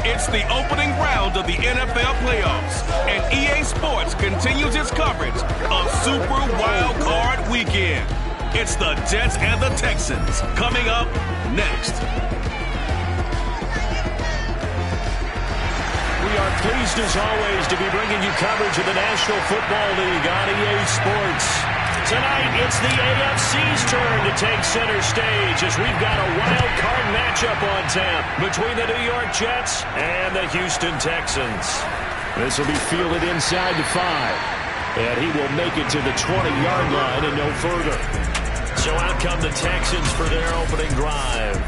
It's the opening round of the NFL playoffs, and EA Sports continues its coverage of Super Wild Card Weekend. It's the Jets and the Texans coming up next. We are pleased as always to be bringing you coverage of the National Football League on EA Sports. Tonight, it's the AFC's turn to take center stage as we've got a wild card matchup on tap between the New York Jets and the Houston Texans. This will be fielded inside the 5, and he will make it to the 20-yard line and no further. So out come the Texans for their opening drive.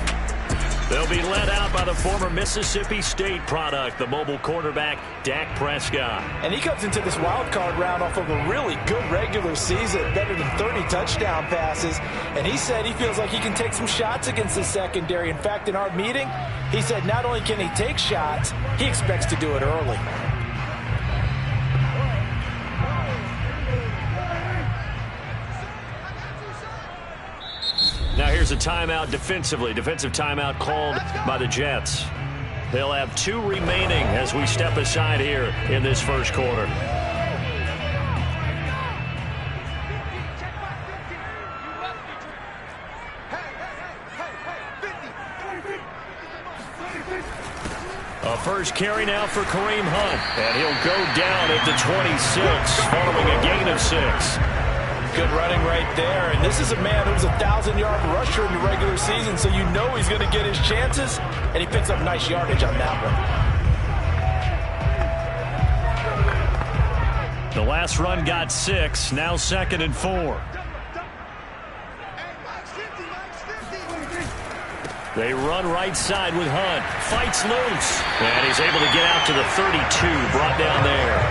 They'll be led out by the former Mississippi State product, the mobile quarterback, Dak Prescott. And he comes into this wild card round off of a really good regular season, better than 30 touchdown passes. And he said he feels like he can take some shots against the secondary. In fact, in our meeting, he said not only can he take shots, he expects to do it early. Now here's a timeout defensively. Defensive timeout called by the Jets. They'll have 2 remaining as we step aside here in this first quarter. A first carry now for Kareem Hunt. And he'll go down at the 26 following a gain of 6. Good running right there. And this is a man who was a 1,000-yard rusher in the regular season, so you know he's going to get his chances, and he picks up nice yardage on that one. The last run got 6, now 2nd and 4. They run right side with Hunt. Fights loose. And he's able to get out to the 32, brought down there.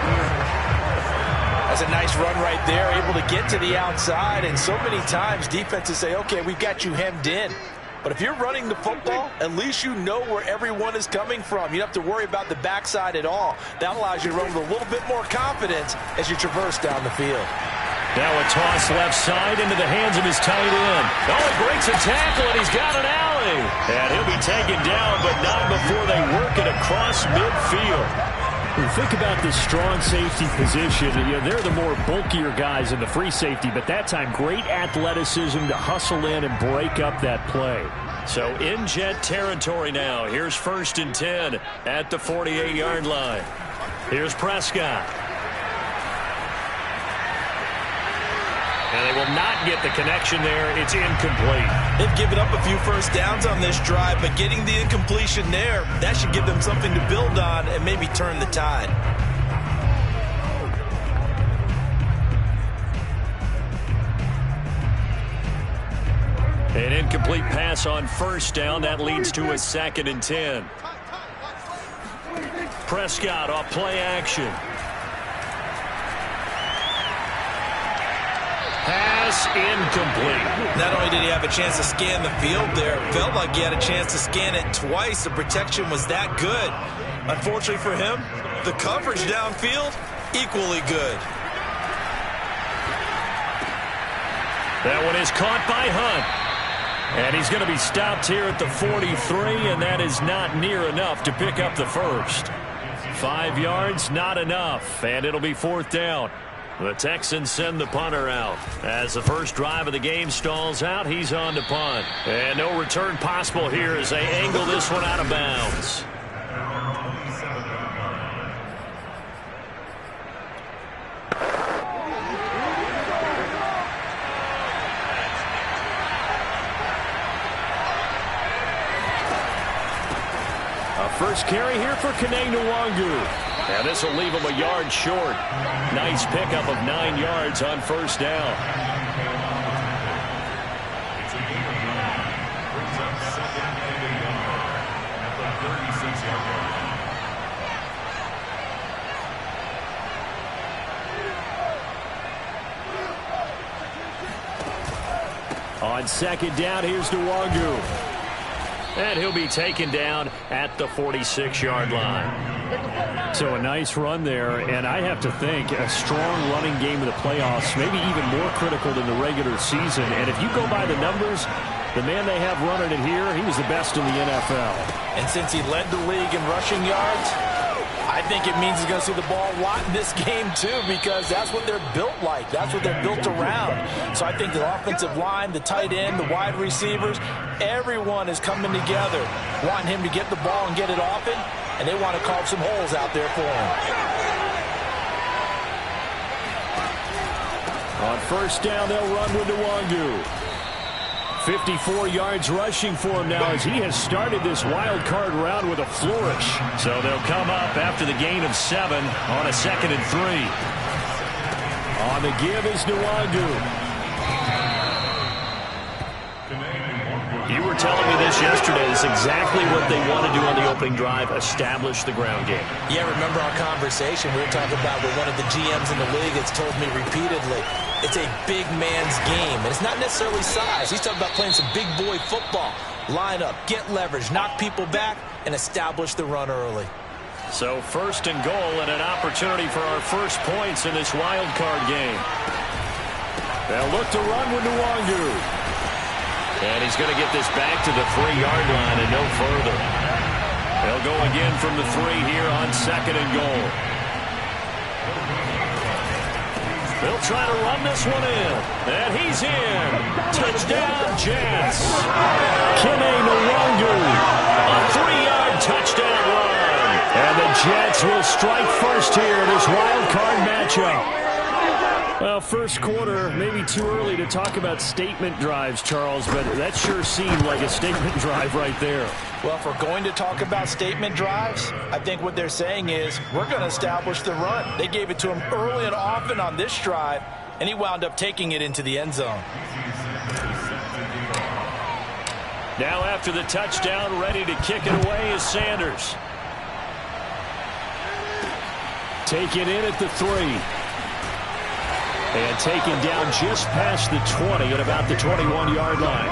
That's a nice run right there, able to get to the outside. And so many times defenses say, okay, we've got you hemmed in. But if you're running the football, at least you know where everyone is coming from. You don't have to worry about the backside at all. That allows you to run with a little bit more confidence as you traverse down the field. Now a toss left side into the hands of his tight end. Oh, he breaks a tackle, and he's got an alley. And he'll be taken down, but not before they work it across midfield. When you think about the strong safety position, they're the more bulkier guys in the free safety, but that time great athleticism to hustle in and break up that play. So in Jet territory now. Here's 1st and 10 at the 48-yard line. Here's Prescott. And they will not get the connection there. It's incomplete. They've given up a few first downs on this drive, but getting the incompletion there, that should give them something to build on and maybe turn the tide. An incomplete pass on 1st down. That leads to a 2nd and 10. Prescott off play action. Pass incomplete. Not only did he have a chance to scan the field there, felt like he had a chance to scan it twice. The protection was that good. Unfortunately for him, the coverage downfield, equally good. That one is caught by Hunt. And he's going to be stopped here at the 43, and that is not near enough to pick up the first. 5 yards, not enough, and it'll be 4th down. The Texans send the punter out. As the first drive of the game stalls out, he's on to punt. And no return possible here as they angle this one out of bounds. A first carry here for Kene Nwangu. And this will leave him a yard short. Nice pickup of 9 yards on 1st down. On 2nd down, here's Nwangu. And he'll be taken down at the 46-yard line. So a nice run there, and I have to think a strong running game of the playoffs, maybe even more critical than the regular season. And if you go by the numbers, The man they have running it here, he was the best in the NFL. And since he led the league in rushing yards, I think it means he's going to see the ball a lot in this game, too, because that's what they're built like. That's what they're built around. So I think the offensive line, the tight end, the wide receivers, everyone is coming together, wanting him to get the ball and get it often, and they want to carve some holes out there for him. On first down, they'll run with Nwangu. 54 yards rushing for him now as he has started this wild card round with a flourish. So they'll come up after the gain of 7 on a 2nd and 3. On the give is Nwangu. You were telling me this yesterday. This is exactly what they want to do on the opening drive, establish the ground game. Yeah, remember our conversation we were talking about with one of the GMs in the league that's told me repeatedly, it's a big man's game. And it's not necessarily size. He's talking about playing some big boy football. Line up, get leverage, knock people back, and establish the run early. So 1st and goal and an opportunity for our first points in this wild card game. They'll look to run with Nwangu. And he's going to get this back to the 3-yard line and no further. They'll go again from the 3 here on 2nd and goal. They'll try to run this one in. And he's in. Touchdown, Jets. Kene Nwangu. A 3-yard touchdown run. And the Jets will strike first here in this wild card matchup. Well, first quarter, maybe too early to talk about statement drives, Charles, but that sure seemed like a statement drive right there. Well, if we're going to talk about statement drives, I think what they're saying is we're going to establish the run. They gave it to him early and often on this drive, and he wound up taking it into the end zone. Now after the touchdown, ready to kick it away is Sanders. Take it in at the 3. And taken down just past the 20 at about the 21-yard line.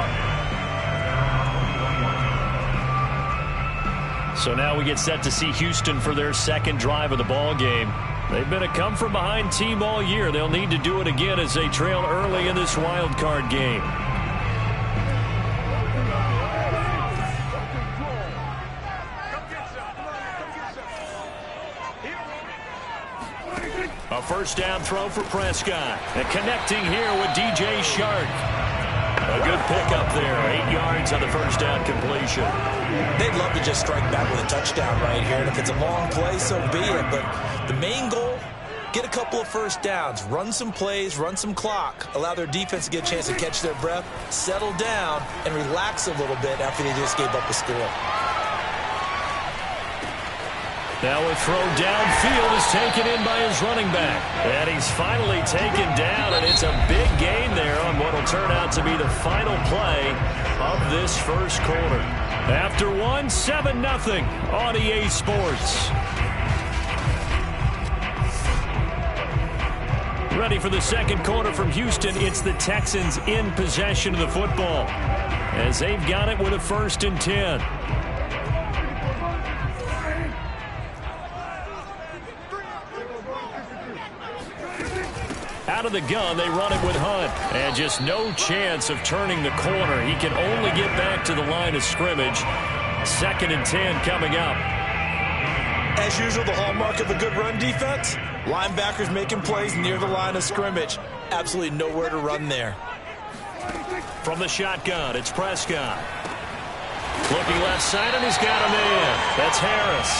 So now we get set to see Houston for their 2nd drive of the ball game. They've been a come-from-behind team all year. They'll need to do it again as they trail early in this wild card game. A first down throw for Prescott. And connecting here with DJ Shark. A good pickup there. 8 yards on the first down completion. They'd love to just strike back with a touchdown right here. And if it's a long play, so be it. But the main goal, get a couple of first downs. Run some plays, run some clock. Allow their defense to get a chance to catch their breath, settle down, and relax a little bit after they just gave up a score. Now a throw downfield is taken in by his running back. And he's finally taken down, and it's a big gain there on what will turn out to be the final play of this first quarter. After 1, 7-0 on EA Sports. Ready for the second quarter from Houston. It's the Texans in possession of the football as they've got it with a 1st and 10. Out of the gun, they run it with Hunt. And just no chance of turning the corner. He can only get back to the line of scrimmage. 2nd and 10 coming up. As usual, the hallmark of a good run defense, linebackers making plays near the line of scrimmage. Absolutely nowhere to run there. From the shotgun, it's Prescott. Looking left side, and he's got a man. That's Harris.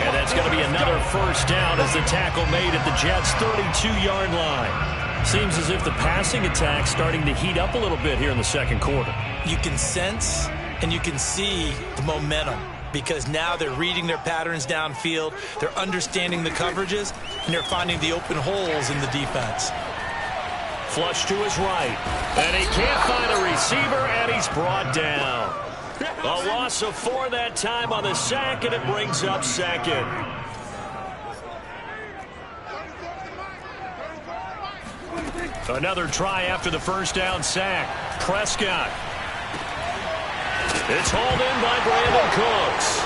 And that's going to be another first down as the tackle made at the Jets' 32-yard line. Seems as if the passing attack's starting to heat up a little bit here in the second quarter. You can sense and you can see the momentum because now they're reading their patterns downfield, they're understanding the coverages, and they're finding the open holes in the defense. Flush to his right. And he can't find a receiver, and he's brought down. A loss of 4 that time on the sack, and it brings up 2nd. Another try after the first down sack. Prescott. It's hauled in by Brandon Cooks.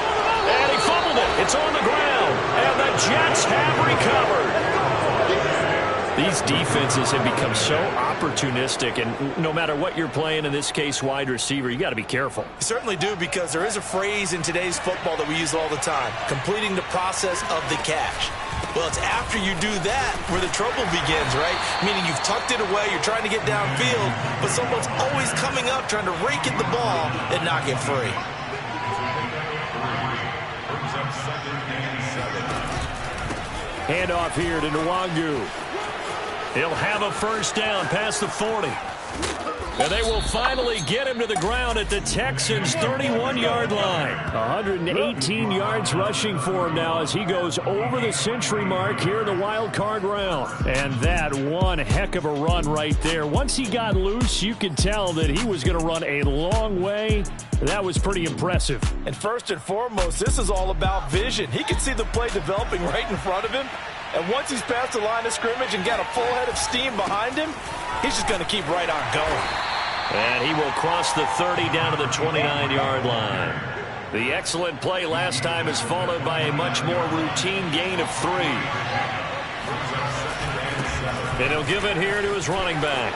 And he fumbled it. It's on the ground. And the Jets have recovered. These defenses have become so opportunistic, and no matter what you're playing, in this case wide receiver, you got to be careful. You certainly do, because there is a phrase in today's football that we use all the time: completing the process of the catch. Well, it's after you do that where the trouble begins, right? Meaning you've tucked it away, you're trying to get downfield, but someone's always coming up trying to rake at the ball and knock it free. Handoff here to Nwangu. He'll have a first down past the 40. And they will finally get him to the ground at the Texans' 31-yard line. 118 yards rushing for him now as he goes over the century mark here in the wild card round. And that one heck of a run right there. Once he got loose, you could tell that he was going to run a long way. That was pretty impressive. And first and foremost, this is all about vision. He can see the play developing right in front of him. And once he's past the line of scrimmage and got a full head of steam behind him, he's just going to keep right on going. And he will cross the 30 down to the 29-yard line. The excellent play last time is followed by a much more routine gain of 3. And he'll give it here to his running back.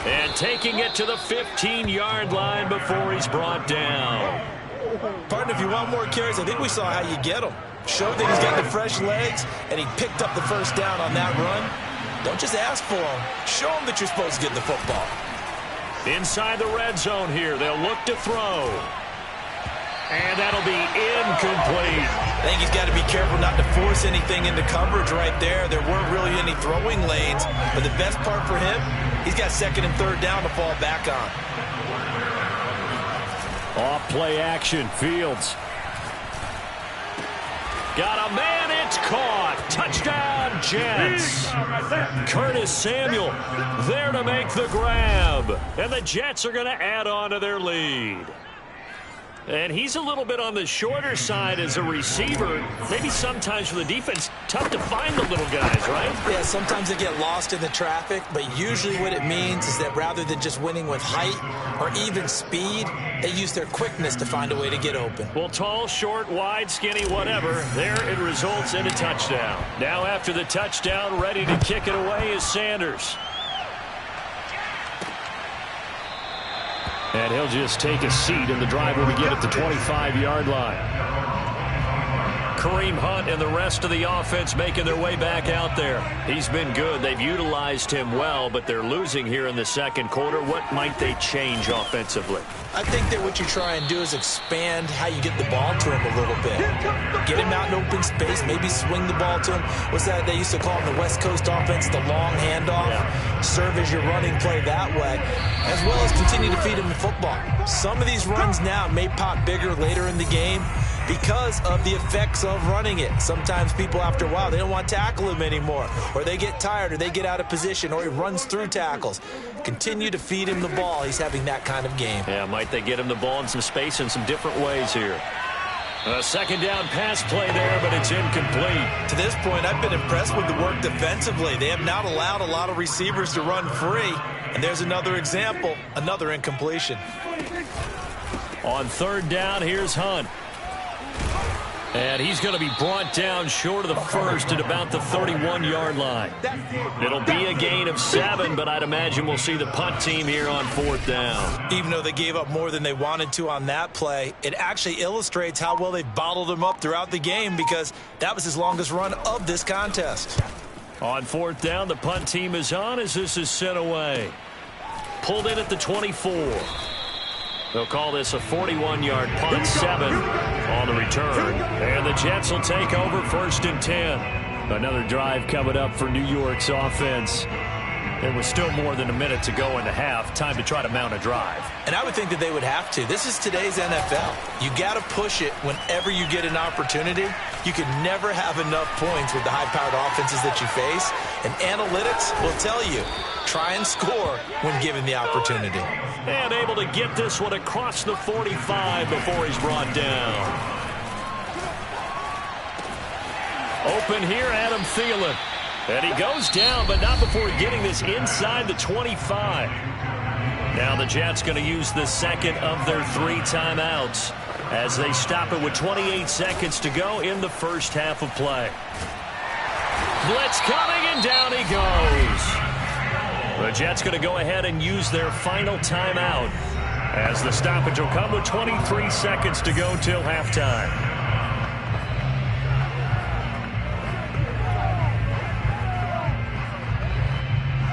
And taking it to the 15-yard line before he's brought down. Partner, if you want more carries, I think we saw how you get them. Showed that he's got the fresh legs, and he picked up the first down on that run. Don't just ask for them. Show them that you're supposed to get the football. Inside the red zone here, they'll look to throw. And that'll be incomplete. I think he's got to be careful not to force anything into coverage right there. There weren't really any throwing lanes, but the best part for him, he's got second and third down to fall back on. Off play action, Fields. Got a man, it's caught. Touchdown, Jets. Curtis Samuel there to make the grab. And the Jets are going to add on to their lead. And he's a little bit on the shorter side as a receiver. Maybe sometimes for the defense, tough to find the little guys, right? Yeah, sometimes they get lost in the traffic, but usually what it means is that rather than just winning with height or even speed, they use their quickness to find a way to get open. Well, tall, short, wide, skinny, whatever, there it results in a touchdown. Now after the touchdown, ready to kick it away is Sanders. And he'll just take a seat, and the drive will begin at the 25-yard line. Kareem Hunt and the rest of the offense making their way back out there. He's been good. They've utilized him well, but they're losing here in the second quarter. What might they change offensively? I think that what you try and do is expand how you get the ball to him a little bit. Get him out in open space, maybe swing the ball to him. What's that they used to call in the West Coast offense, the long handoff? Yeah. Serve as your running play that way, as well as continue to feed him the football. Some of these runs now may pop bigger later in the game because of the effects of running it. Sometimes people, after a while, they don't want to tackle him anymore, or they get tired, or they get out of position, or he runs through tackles. Continue to feed him the ball. He's having that kind of game. Yeah, might they get him the ball in some space in some different ways here. A second down pass play there, but it's incomplete. To this point, I've been impressed with the work defensively. They have not allowed a lot of receivers to run free. And there's another example, another incompletion. On third down, here's Hunt. And he's going to be brought down short of the first at about the 31-yard line. It'll be a gain of 7, but I'd imagine we'll see the punt team here on fourth down. Even though they gave up more than they wanted to on that play, it actually illustrates how well they bottled him up throughout the game, because that was his longest run of this contest. On fourth down, the punt team is on as this is sent away. Pulled in at the 24. They'll call this a 41-yard punt, 7 on the return. And the Jets will take over first and 10. Another drive coming up for New York's offense. There was still more than a minute to go in the half. Time to try to mount a drive. And I would think that they would have to. This is today's NFL. You got to push it whenever you get an opportunity. You can never have enough points with the high-powered offenses that you face. And analytics will tell you, try and score when given the opportunity. And able to get this one across the 45 before he's brought down. Open here, Adam Thielen. And he goes down, but not before getting this inside the 25. Now the Jets going to use the second of their 3 timeouts as they stop it with 28 seconds to go in the first half of play. blitz coming, and down he goes. The Jets going to go ahead and use their final timeout as the stoppage will come with 23 seconds to go till halftime.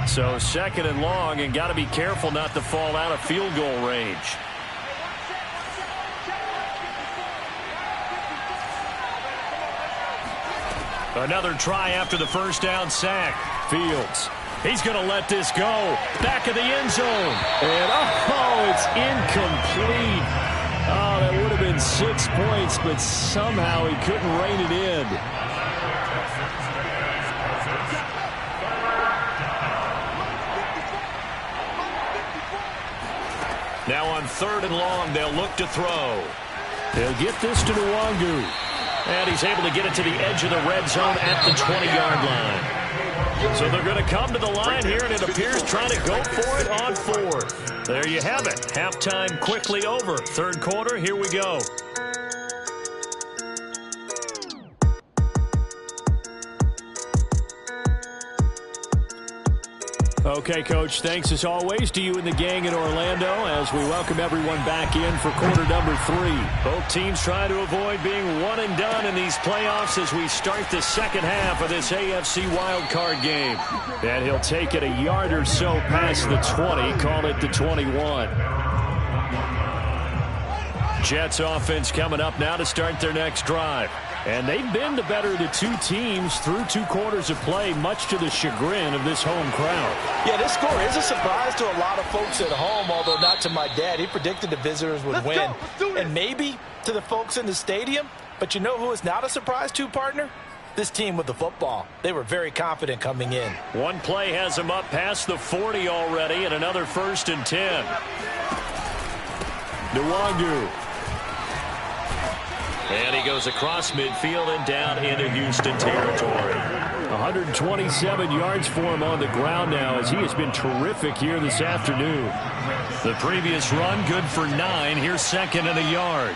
So second and long, and got to be careful not to fall out of field goal range. Another try after the first down sack. Fields. He's going to let this go. Back of the end zone. And, oh, it's incomplete. Oh, that would have been 6 points, but somehow he couldn't rein it in. Now on third and long, they'll look to throw. They'll get this to Nwangu. And he's able to get it to the edge of the red zone at the 20-yard line. So they're going to come to the line here, and it appears trying to go for it on fourth. There you have it. Halftime quickly over. Third quarter, here we go. Okay, Coach, thanks as always to you and the gang in Orlando as we welcome everyone back in for quarter number 3. Both teams trying to avoid being one and done in these playoffs as we start the second half of this AFC wildcard game. And he'll take it a yard or so past the 20, call it the 21. Jets offense coming up now to start their next drive. And they've been the better of the two teams through 2 quarters of play, much to the chagrin of this home crowd. Yeah, this score is a surprise to a lot of folks at home, although not to my dad. He predicted the visitors would win. And maybe to the folks in the stadium. But you know who is not a surprise to, partner? This team with the football. They were very confident coming in. One play has them up past the 40 already, and another 1st and 10. Nwangu. And he goes across midfield and down into Houston territory. 127 yards for him on the ground now as he has been terrific here this afternoon. The previous run good for 9. Here's 2nd and a yard.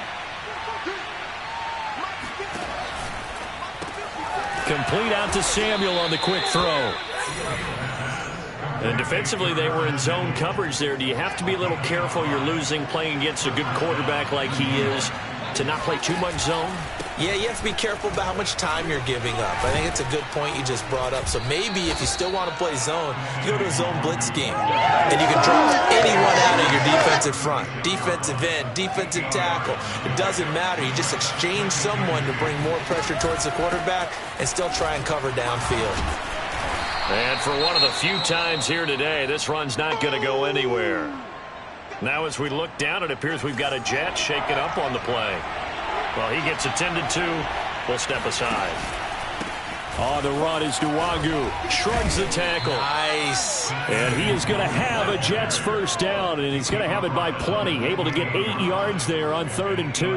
Complete out to Samuel on the quick throw. And defensively, they were in zone coverage there. Do you have to be a little careful? You're losing playing against a good quarterback like he is, to not play too much zone? Yeah, you have to be careful about how much time you're giving up. I think it's a good point you just brought up. So maybe if you still want to play zone, you go to a zone blitz scheme. And you can drop anyone out of your defensive front. Defensive end, defensive tackle. It doesn't matter. You just exchange someone to bring more pressure towards the quarterback and still try and cover downfield. And for one of the few times here today, this run's not going to go anywhere. Now as we look down, it appears we've got a Jet shaking up on the play. Well, he gets attended to. We'll step aside. On the run is Nwangu. Shrugs the tackle. Nice. And he is going to have a Jets first down, and he's going to have it by plenty. Able to get 8 yards there on 3rd and 2.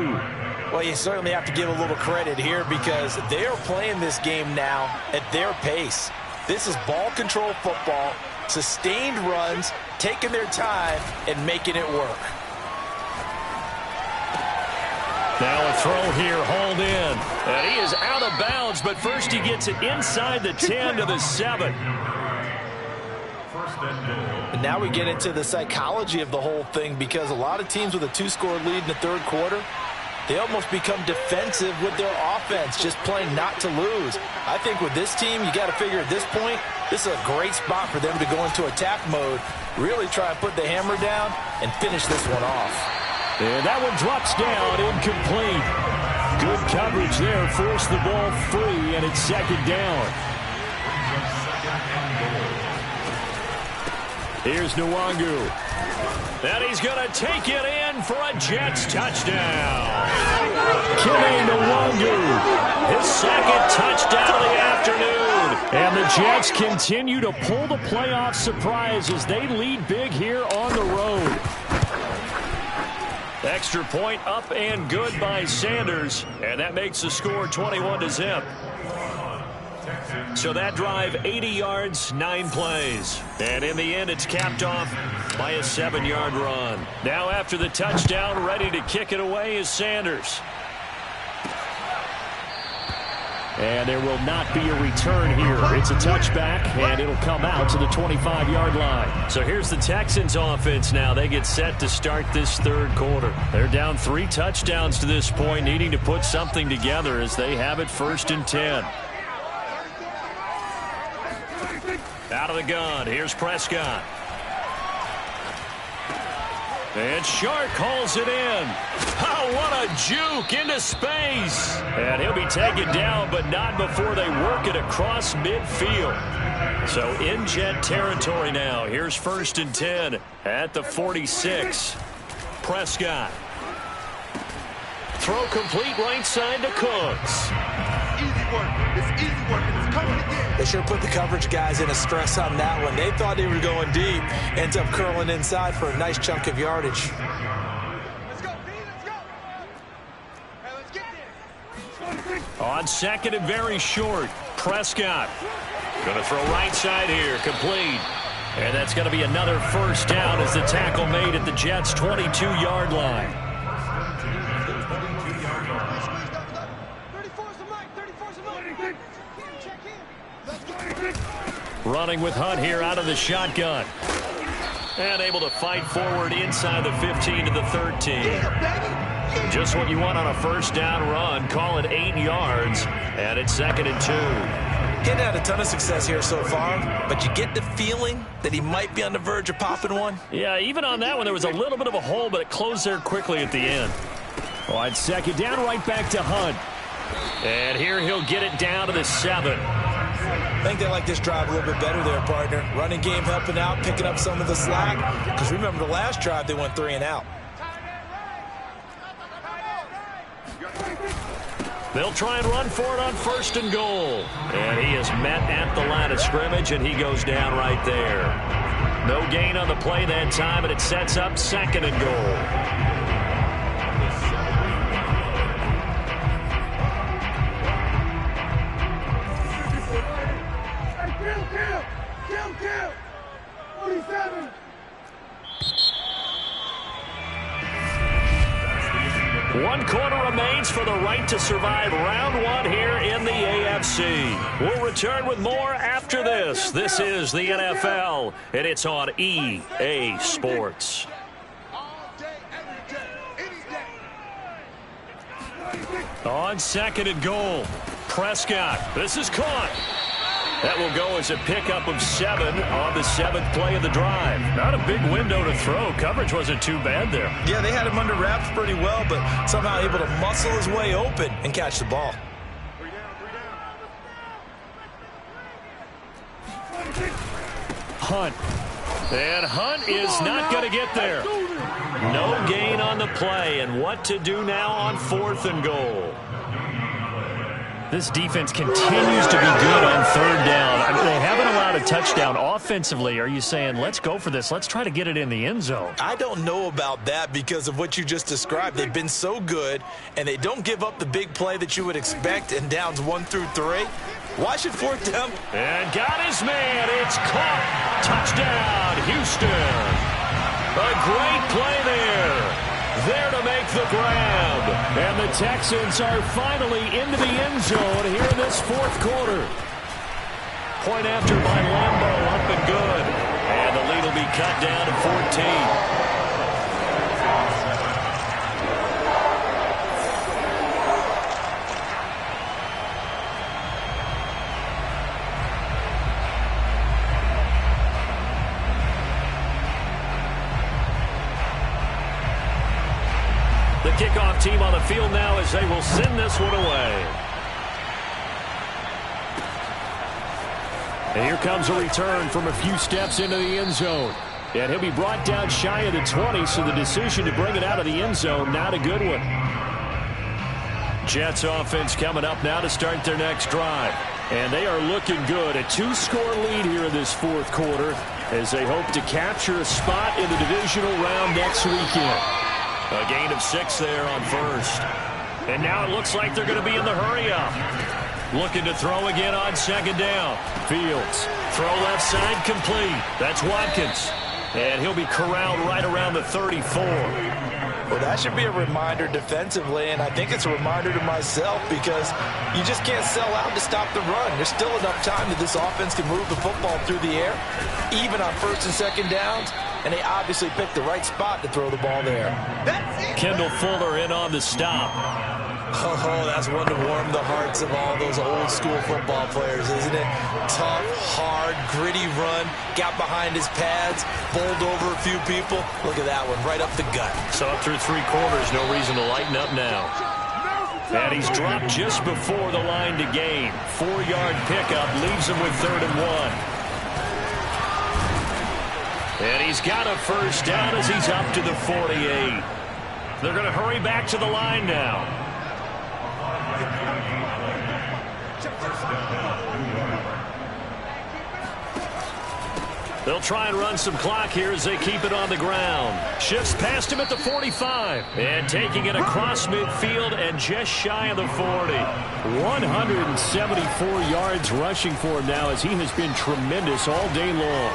Well, you certainly have to give a little credit here because they are playing this game now at their pace. This is ball control football. Sustained runs, taking their time, and making it work. Now a throw here, hauled in. And he is out of bounds, but first he gets it inside the 10 to the 7. And now we get into the psychology of the whole thing because a lot of teams with a 2-score lead in the 3rd quarter, they almost become defensive with their offense, just playing not to lose. I think with this team, you got to figure at this point, this is a great spot for them to go into attack mode, really try and put the hammer down and finish this one off. And that one drops down, incomplete. Good coverage there, forced the ball free, and it's 2nd down. Here's Nwangu. And he's going to take it in for a Jets touchdown. Kenny Nwangu, his 2nd touchdown of the afternoon. And the Jets continue to pull the playoff surprise as they lead big here on the road. Extra point up and good by Sanders. And that makes the score 21-0. So that drive, 80 yards, 9 plays. And in the end, it's capped off by a 7-yard run. Now after the touchdown, ready to kick it away is Sanders. And there will not be a return here. It's a touchback, and it'll come out to the 25-yard line. So here's the Texans offense now. They get set to start this third quarter. They're down 3 touchdowns to this point, needing to put something together as they have it 1st and 10. Out of the gun, here's Prescott. And Shark hauls it in. Oh, what a juke into space. And he'll be taken down, but not before they work it across midfield. So in Jet territory now. Here's 1st and 10 at the 46. Prescott. Throw complete right side to Cooks. Easy work. It's easy work, and it's coming again. They sure put the coverage guys in a stress on that one. They thought they were going deep. Ends up curling inside for a nice chunk of yardage. Let's go, B, let's go. Hey, let's get there. On 2nd and very short, Prescott. Going to throw right side here, complete. And that's going to be another 1st down as the tackle made at the Jets' 22-yard line. Running with Hunt here out of the shotgun. And able to fight forward inside the 15 to the 13. Just what you want on a 1st down run. Call it 8 yards. And it's 2nd and 2. Getting had a ton of success here so far, but you get the feeling that he might be on the verge of popping one. Yeah, even on that one, there was a little bit of a hole, but it closed there quickly at the end. On 2nd down, right back to Hunt. And here he'll get it down to the 7. I think they like this drive a little bit better there, partner. Running game helping out, picking up some of the slack. Because remember, the last drive, they went 3 and out. They'll try and run for it on 1st and goal. And he is met at the line of scrimmage, and he goes down right there. No gain on the play that time, and it sets up 2nd and goal. Kill. 47. One quarter remains for the right to survive round 1 here in the AFC. We'll return with more after this. This is the NFL, and it's on EA Sports. All day, every day, any day. On 2nd and goal, Prescott. This is caught. That will go as a pickup of 7 on the 7th play of the drive. Not a big window to throw. Coverage wasn't too bad there. Yeah, they had him under wraps pretty well, but somehow able to muscle his way open and catch the ball. 3 down. Hunt. And Hunt is not going to get there. No gain on the play, and what to do now on 4th and goal. This defense continues to be good on 3rd down. I mean, they haven't allowed a touchdown offensively. Are you saying, let's go for this, let's try to get it in the end zone? I don't know about that because of what you just described. They've been so good, and they don't give up the big play that you would expect in downs 1 through 3. Why should 4th down? And got his man. It's caught. Touchdown, Houston. A great play there. There to make the grab. And the Texans are finally into the end zone here in this 4th quarter. Point after by Lambo, up and good. And the lead will be cut down to 14. The kickoff team on the field now as they will send this one away. And here comes a return from a few steps into the end zone. And he'll be brought down shy of the 20, so the decision to bring it out of the end zone, not a good one. Jets offense coming up now to start their next drive. And they are looking good. A 2-score lead here in this 4th quarter as they hope to capture a spot in the divisional round next weekend. A gain of 6 there on 1st. And now it looks like they're going to be in the hurry-up. Looking to throw again on 2nd down. Fields. Throw left side complete. That's Watkins. And he'll be corralled right around the 34. Well, that should be a reminder defensively, and I think it's a reminder to myself because you just can't sell out to stop the run. There's still enough time that this offense can move the football through the air, even on first and second downs, and they obviously picked the right spot to throw the ball there. Kendall Fuller in on the stop. Oh, that's one to warm the hearts of all those old-school football players, isn't it? Tough, hard, gritty run, got behind his pads, bowled over a few people. Look at that one, right up the gut. So up through 3 quarters, no reason to lighten up now. And he's dropped just before the line to gain. 4-yard pickup leaves him with 3rd and 1. And he's got a first down as he's up to the 48. They're going to hurry back to the line now. They'll try and run some clock here as they keep it on the ground. Shifts past him at the 45. And taking it across midfield and just shy of the 40. 174 yards rushing for him now as he has been tremendous all day long.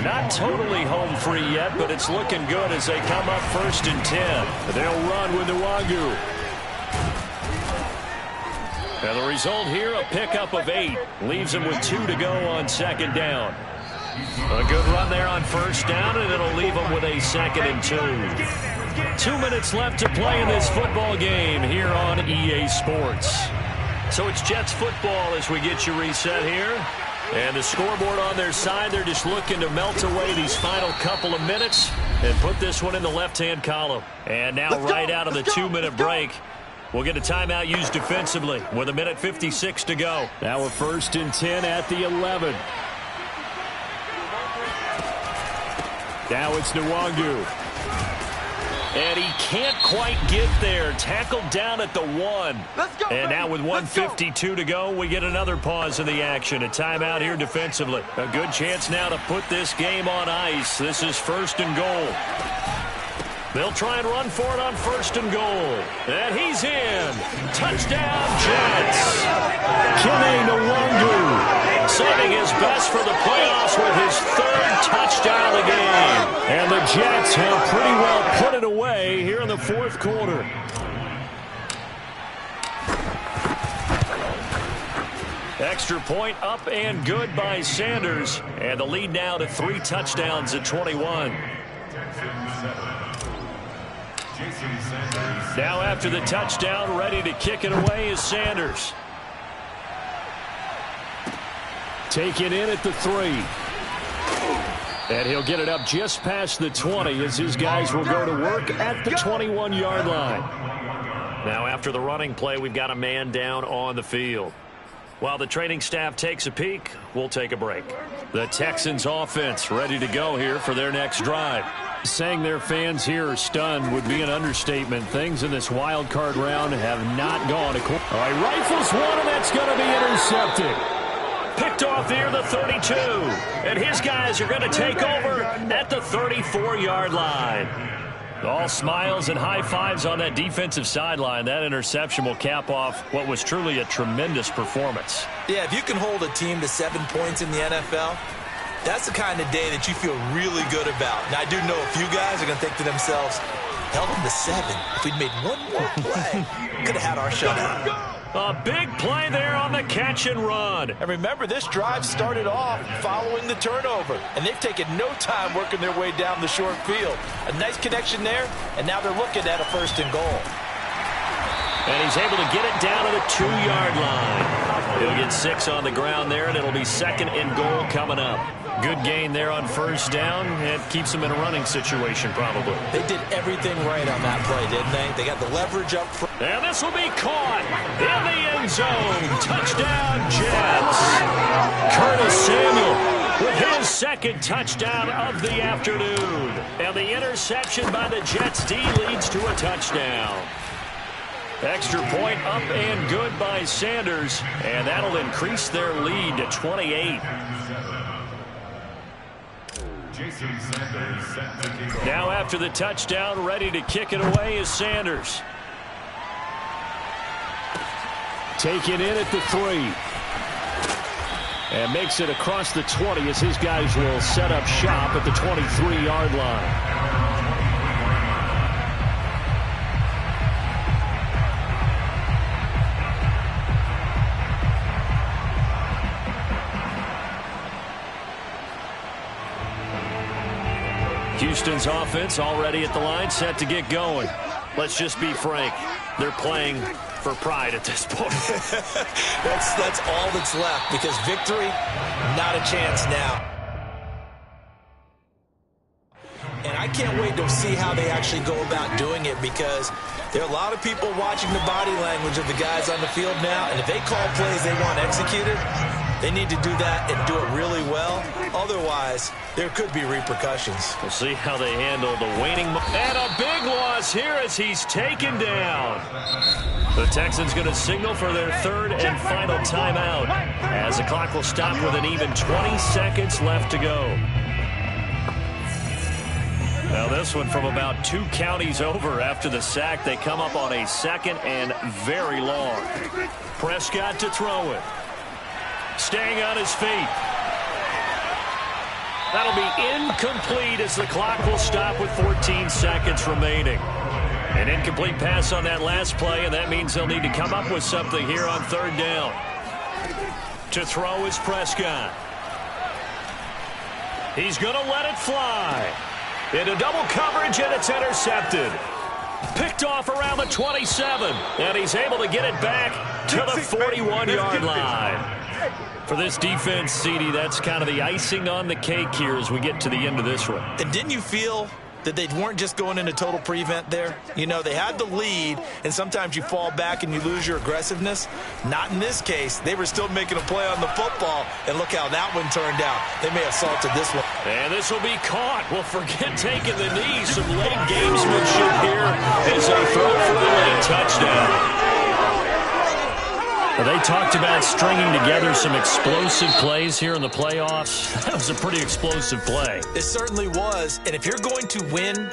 Not totally home free yet, but it's looking good as they come up 1st and 10. They'll run with Nwangu. And the result here, a pickup of 8. Leaves him with 2 to go on 2nd down. A good run there on 1st down, and it'll leave him with a 2nd and 2. 2 minutes left to play in this football game here on EA Sports. So it's Jets football as we get you reset here. And the scoreboard on their side, they're just looking to melt away these final couple of minutes and put this one in the left-hand column. And now out of the 2-minute break, we'll get a timeout used defensively with 1:56 to go. Now a 1st and 10 at the 11. Now it's Nwangu. And he can't quite get there. Tackled down at the 1. And now with 1:52 to go, we get another pause in the action. A timeout here defensively. A good chance now to put this game on ice. This is 1st and goal. They'll try and run for it on 1st and goal. And he's in. Touchdown, Jets. Kene Nwangu saving his best for the playoffs with his 3rd touchdown of the game. And the Jets have pretty well put it away here in the 4th quarter. Extra point up and good by Sanders. And the lead now to 3 touchdowns at 21. Now after the touchdown, ready to kick it away is Sanders. Taken in at the 3. And he'll get it up just past the 20 as his guys will go to work at the 21-yard line. Now after the running play, we've got a man down on the field. While the training staff takes a peek, we'll take a break. The Texans offense ready to go here for their next drive. Saying their fans here are stunned would be an understatement. Things in this wild card round have not gone according. All right, rifles one, and that's going to be intercepted. Picked off near the 32. And his guys are going to take over at the 34-yard line. All smiles and high fives on that defensive sideline. That interception will cap off what was truly a tremendous performance. Yeah, if you can hold a team to 7 points in the NFL, that's the kind of day that you feel really good about. Now, I do know a few guys are going to think to themselves, held them to 7. If we'd made one more play, could have had our shutout. A big play there on the catch and run. And remember, this drive started off following the turnover, and they've taken no time working their way down the short field. A nice connection there, and now they're looking at a 1st and goal. And he's able to get it down to the 2-yard line. He'll get 6 on the ground there, and it'll be 2nd and goal coming up. Good gain there on 1st down. It keeps them in a running situation, probably. They did everything right on that play, didn't they? They got the leverage up front. And this will be caught in the end zone. Touchdown, Jets. Curtis Samuel with his 2nd touchdown of the afternoon. And the interception by the Jets D leads to a touchdown. Extra point up and good by Sanders. And that'll increase their lead to 28. Now after the touchdown, ready to kick it away is Sanders. Taken in at the 3. And makes it across the 20 as his guys will set up shop at the 23-yard line. Houston's offense already at the line, set to get going. Let's just be frank. They're playing for pride at this point. that's all that's left, because victory, not a chance now. And I can't wait to see how they actually go about doing it, because there are a lot of people watching the body language of the guys on the field now, and if they call plays they want executed, they need to do that and do it really well. Otherwise, there could be repercussions. We'll see how they handle the waning. And a big loss here as he's taken down. The Texans going to signal for their third and final timeout as the clock will stop with an even 20 seconds left to go. Now this one from about 2 counties over after the sack. They come up on a second and very long. Prescott to throw it. Staying on his feet. That'll be incomplete as the clock will stop with 14 seconds remaining. An incomplete pass on that last play, and that means they'll need to come up with something here on third down. To throw is Prescott. He's going to let it fly. Into double coverage, and it's intercepted. Picked off around the 27, and he's able to get it back to the 41-yard line. For this defense, CD, that's kind of the icing on the cake here as we get to the end of this one. And didn't you feel that they weren't just going into total prevent there? You know, they had the lead, and sometimes you fall back and you lose your aggressiveness. Not in this case. They were still making a play on the football, and look how that one turned out. They may have salted this one. And this will be caught. Well, forget taking the knee. Some late gamesmanship here as they throw for a late touchdown. They talked about stringing together some explosive plays here in the playoffs. That was a pretty explosive play. It certainly was. And if you're going to win,